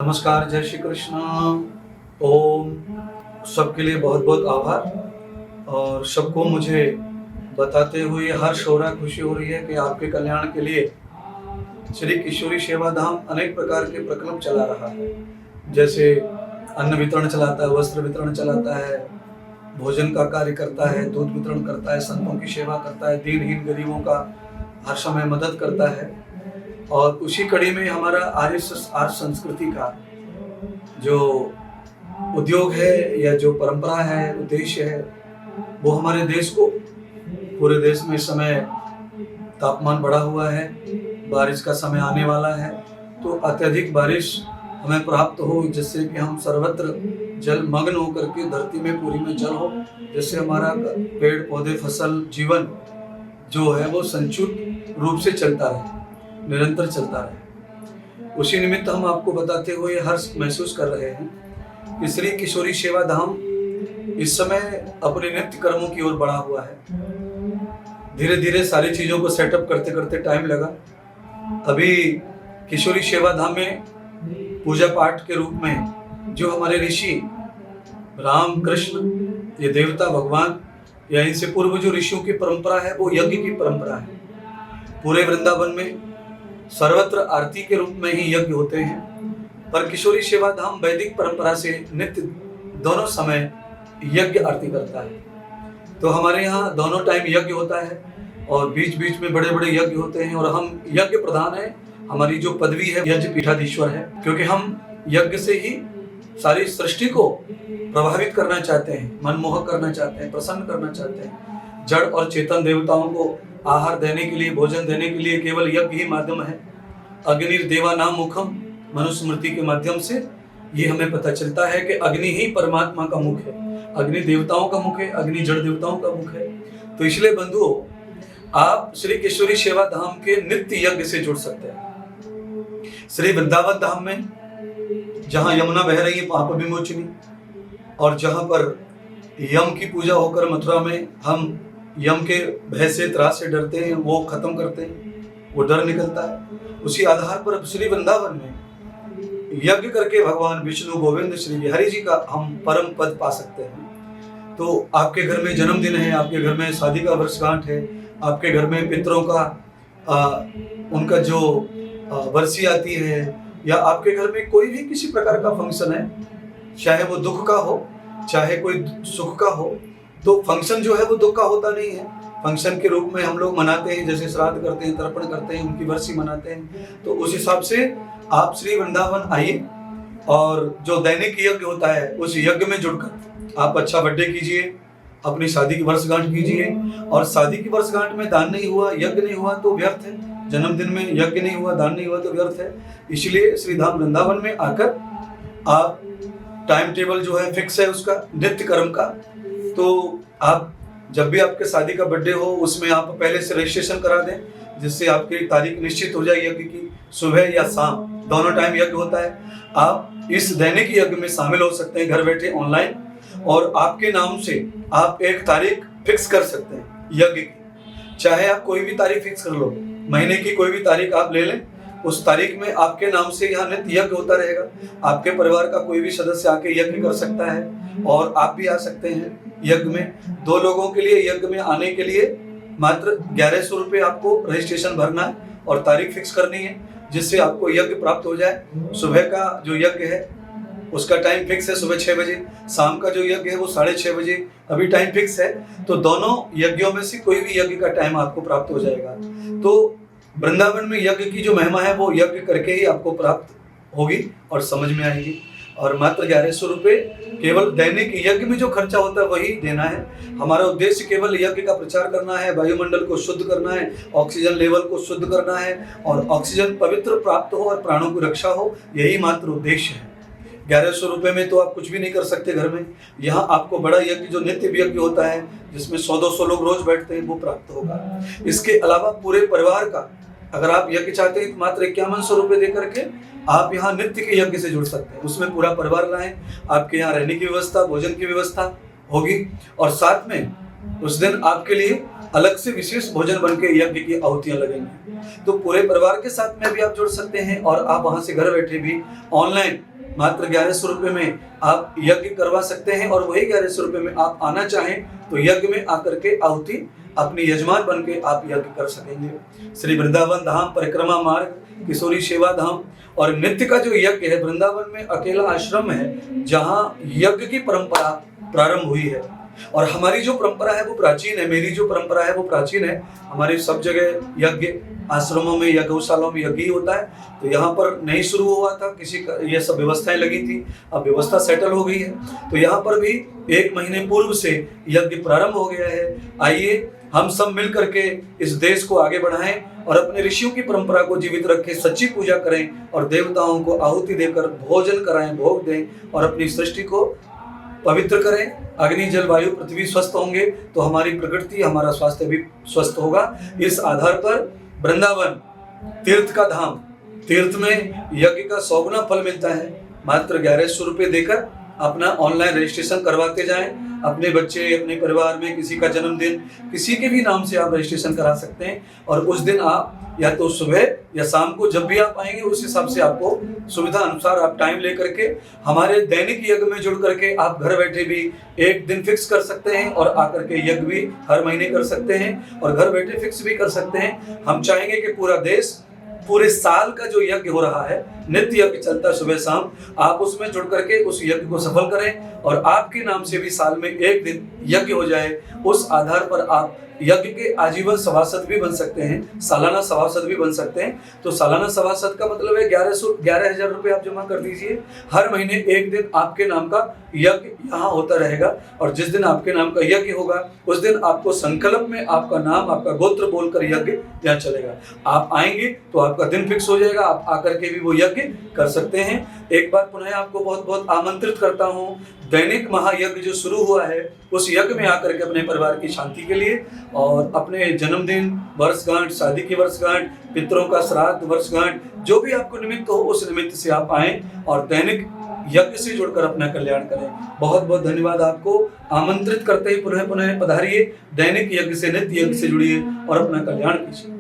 नमस्कार, जय श्री कृष्ण। ओम। सबके लिए बहुत बहुत आभार और सबको मुझे बताते हुए हर्ष हो रहा है, खुशी हो रही है कि आपके कल्याण के लिए श्री किशोरी सेवा धाम अनेक प्रकार के प्रकल्प चला रहा है। जैसे अन्न वितरण चलाता है, वस्त्र वितरण चलाता है, भोजन का कार्य करता है, दूध वितरण करता है, संतों की सेवा करता है, दीनहीन गरीबों का हर समय मदद करता है। और उसी कड़ी में हमारा आर्य संस्कृति का जो उद्योग है या जो परंपरा है, उद्देश्य है, वो हमारे देश को, पूरे देश में इस समय तापमान बढ़ा हुआ है, बारिश का समय आने वाला है, तो अत्यधिक बारिश हमें प्राप्त हो, जिससे कि हम सर्वत्र जल मग्न होकर के धरती में पूरी में जल हो, जिससे हमारा पेड़ पौधे फसल जीवन जो है वो संचुत रूप से चलता रहे, निरंतर चलता रहे। उसी निमित्त हम आपको बताते हुए हर्ष महसूस कर रहे हैं कि श्री किशोरी सेवा धाम इस समय अपने नित्य कर्मों की ओर बढ़ा हुआ है। धीरे धीरे सारी चीजों को सेटअप करते करते टाइम लगा। अभी किशोरी सेवा धाम में पूजा पाठ के रूप में जो हमारे ऋषि राम कृष्ण, ये देवता भगवान या इनसे पूर्व जो ऋषियों की परंपरा है वो यज्ञ की परंपरा है। पूरे वृंदावन में सर्वत्र आरती के रूप में ही यज्ञ होते हैं, पर किशोरी सेवा धाम वैदिक परंपरा से नित्य दोनों समय यज्ञ आरती करता है। तो हमारे यहाँ दोनों टाइम यज्ञ होता है और बीच बीच में बड़े बड़े यज्ञ होते हैं, और हम यज्ञ प्रधान है। हमारी जो पदवी है यज्ञ पीठाधीश्वर है, क्योंकि हम यज्ञ से ही सारी सृष्टि को प्रभावित करना चाहते हैं, मनमोहक करना चाहते हैं, प्रसन्न करना चाहते हैं। जड़ और चेतन देवताओं को आहार देने के लिए, भोजन देने के लिए केवल यज्ञ ही माध्यम है। अग्निर्देवानां मुखम, मनुस्मृति के माध्यम से ये हमें पता चलता है कि अग्नि ही परमात्मा का मुख है, अग्नि देवताओं का मुख है, अग्नि जड़ देवताओं का मुख है। तो इसलिए बंधुओं, आप श्री किशोरी सेवा धाम के नित्य यज्ञ से जुड़ सकते हैं। श्री वृंदावन धाम में जहाँ यमुना बह रही है पाप विमोचनी, और जहाँ पर यम की पूजा होकर मथुरा में हम यम के भय से, त्रास से डरते हैं, वो खत्म करते हैं, वो डर निकलता है। उसी आधार पर श्री वृंदावन में यज्ञ करके भगवान विष्णु गोविंद श्री बिहारी जी का हम परम पद पा सकते हैं। तो आपके घर में जन्मदिन है, आपके घर में शादी का वर्षगांठ है, आपके घर में पितरों का उनका जो बरसी आती है, या आपके घर में कोई भी किसी प्रकार का फंक्शन है, चाहे वो दुख का हो चाहे कोई सुख का हो, तो फंक्शन जो है वो दुख का होता नहीं है। फंक्शन के रूप में हम लोग मनाते हैं, जैसे श्राद्ध करते हैं, तर्पण करते हैं, उनकी बरसी मनाते हैं। तो उस हिसाब से आप श्री वृंदावन आइए और जो दैनिक यज्ञ होता है उस यज्ञ में जुड़कर आप अच्छा बर्थडे कीजिए, अपनी शादी की वर्षगांठ कीजिए। और शादी की वर्षगांठ में दान नहीं हुआ, यज्ञ नहीं हुआ तो व्यर्थ है। जन्मदिन में यज्ञ नहीं हुआ, दान नहीं हुआ तो व्यर्थ है। इसलिए श्री धाम वृंदावन में आकर आप, टाइम टेबल जो है फिक्स है उसका, नित्य कर्म का। तो आप जब भी आपके शादी का बर्थडे हो उसमें आप पहले से रजिस्ट्रेशन करा दें, जिससे आपकी तारीख निश्चित हो जाए यज्ञ की। सुबह या शाम दोनों टाइम यज्ञ होता है। आप इस दैनिक यज्ञ में शामिल हो सकते हैं घर बैठे ऑनलाइन, और आपके नाम से आप एक तारीख फिक्स कर सकते हैं यज्ञ की। चाहे आप कोई भी तारीख फिक्स कर लो, महीने की कोई भी तारीख आप ले लें, उस तारीख में आपके नाम से यहाँ नित्य यज्ञ होता रहेगा। आपके परिवार का कोई भी सदस्य आके यज्ञ कर सकता है, और आप भी आ सकते हैं यज्ञ में। 2 लोगों के लिए यज्ञ में आने के लिए मात्र 1100 रुपये आपको रजिस्ट्रेशन भरना है और तारीख फिक्स करनी है, जिससे आपको यज्ञ प्राप्त हो जाए। सुबह का जो यज्ञ है उसका टाइम फिक्स है सुबह 6 बजे, शाम का जो यज्ञ है वो 6:30 बजे अभी टाइम फिक्स है। तो दोनों यज्ञों में से कोई भी यज्ञ का टाइम आपको प्राप्त हो जाएगा। तो वृंदावन में यज्ञ की जो महिमा है वो यज्ञ करके ही आपको प्राप्त होगी और समझ में आएगी। और मात्र 1100 रुपये केवल दैनिक यज्ञ में जो खर्चा होता है वही देना है। हमारा उद्देश्य केवल यज्ञ का प्रचार करना है, वायुमंडल को शुद्ध करना है, ऑक्सीजन लेवल को शुद्ध करना है, और ऑक्सीजन पवित्र प्राप्त हो और प्राणों की रक्षा हो, यही मात्र उद्देश्य है। 1100 रुपये में तो आप कुछ भी नहीं कर सकते घर में। यहाँ आपको बड़ा यज्ञ जो नित्य यज्ञ होता है, जिसमें 100-200 लोग रोज बैठते हैं, वो प्राप्त होगा। इसके अलावा पूरे परिवार का अगर आप यज्ञ चाहते हैं तो मात्र 5100 रुपये दे करके आप यहाँ नित्य के यज्ञ से जुड़ सकते हैं। उसमें पूरा परिवार लाएं, आपके यहाँ रहने की व्यवस्था, भोजन की व्यवस्था होगी, और साथ में उस दिन आपके लिए अलग से विशेष भोजन बन के यज्ञ की आहुतियां लगेंगी। तो पूरे परिवार के साथ में भी आप जुड़ सकते हैं और आप वहां से घर बैठे भी ऑनलाइन मात्र 1100 रुपये में आप यज्ञ करवा सकते हैं। और वही 1100 रुपये में आप आना चाहें तो यज्ञ में आकर के आहुति अपनी यजमान बन के आप यज्ञ कर सकेंगे। श्री वृंदावन धाम परिक्रमा मार्ग, किशोरी सेवा धाम और नित्य का जो यज्ञ है, वृंदावन में अकेला आश्रम है जहां यज्ञ की परंपरा प्रारंभ हुई है। और हमारी जो परंपरा है वो प्राचीन है, मेरी जो परंपरा है वो प्राचीन है। हमारी सब जगह यज्ञ, आश्रमों में या गौशालाओं में यज्ञ ही होता है। तो यहाँ पर नहीं शुरू हुआ था, किसी का ये सब व्यवस्थाएं लगी थी, अब व्यवस्था सेटल हो गई है। तो यहाँ पर भी 1 महीने पूर्व से यज्ञ प्रारंभ हो गया है। आइए हम सब मिल करके इस देश को आगे बढ़ाएं और अपने ऋषियों की परंपरा को जीवित रखें, सच्ची पूजा करें और देवताओं को आहुति देकर भोजन कराएं, भोग दें और अपनी सृष्टि को पवित्र करें। अग्नि, जल, वायु, पृथ्वी स्वस्थ होंगे तो हमारी प्रकृति, हमारा स्वास्थ्य भी स्वस्थ होगा। इस आधार पर वृंदावन तीर्थ का धाम, तीर्थ में यज्ञ का 100 गुना फल मिलता है। मात्र 1100 रुपये देकर अपना ऑनलाइन रजिस्ट्रेशन करवाते जाएं। अपने बच्चे, अपने परिवार में किसी का जन्मदिन, किसी के भी नाम से आप रजिस्ट्रेशन करा सकते हैं। और उस दिन आप या तो सुबह या शाम को जब भी आप आएंगे उस हिसाब से आपको सुविधा अनुसार आप टाइम लेकर के हमारे दैनिक यज्ञ में जुड़ करके आप घर बैठे भी एक दिन फिक्स कर सकते हैं और आकर के यज्ञ भी हर महीने कर सकते हैं और घर बैठे फिक्स भी कर सकते हैं। हम चाहेंगे कि पूरा देश, पूरे साल का जो यज्ञ हो रहा है, नित्य यज्ञ चलता है सुबह शाम, आप उसमें जुड़ करके उस यज्ञ को सफल करें और आपके नाम से भी साल में एक दिन यज्ञ हो जाए। उस आधार पर आप यज्ञ के आजीवन सभासद भी बन सकते हैं, सालाना सभासद भी बन सकते हैं। तो सालाना सभासद का मतलब है 11,000 रुपये आप जमा कर दीजिए। हर महीने एक दिन आपके नाम का यज्ञ यहाँ होता रहेगा और जिस दिन आपके नाम का यज्ञ होगा उस दिन आपको संकल्प में आपका नाम, आपका गोत्र बोलकर यज्ञ यहाँ चलेगा। आप आएंगे तो आपका दिन फिक्स हो जाएगा, आप आकर के भी वो यज्ञ कर सकते हैं। एक बार पुनः आपको बहुत बहुत आमंत्रित करता हूँ, दैनिक महायज्ञ जो शुरू हुआ है उस यज्ञ में आकर के अपने परिवार की शांति के लिए और अपने जन्मदिन, वर्षगांठ, शादी की वर्षगांठ, पितरों का श्राद्ध, वर्षगांठ, जो भी आपको निमित्त हो उस निमित्त से आप आएं और दैनिक यज्ञ से जुड़कर अपना कल्याण करें। बहुत बहुत धन्यवाद। आपको आमंत्रित करते ही पुनः पुनः पधारिए, दैनिक यज्ञ से, नित्य यज्ञ से जुड़िए और अपना कल्याण कीजिए।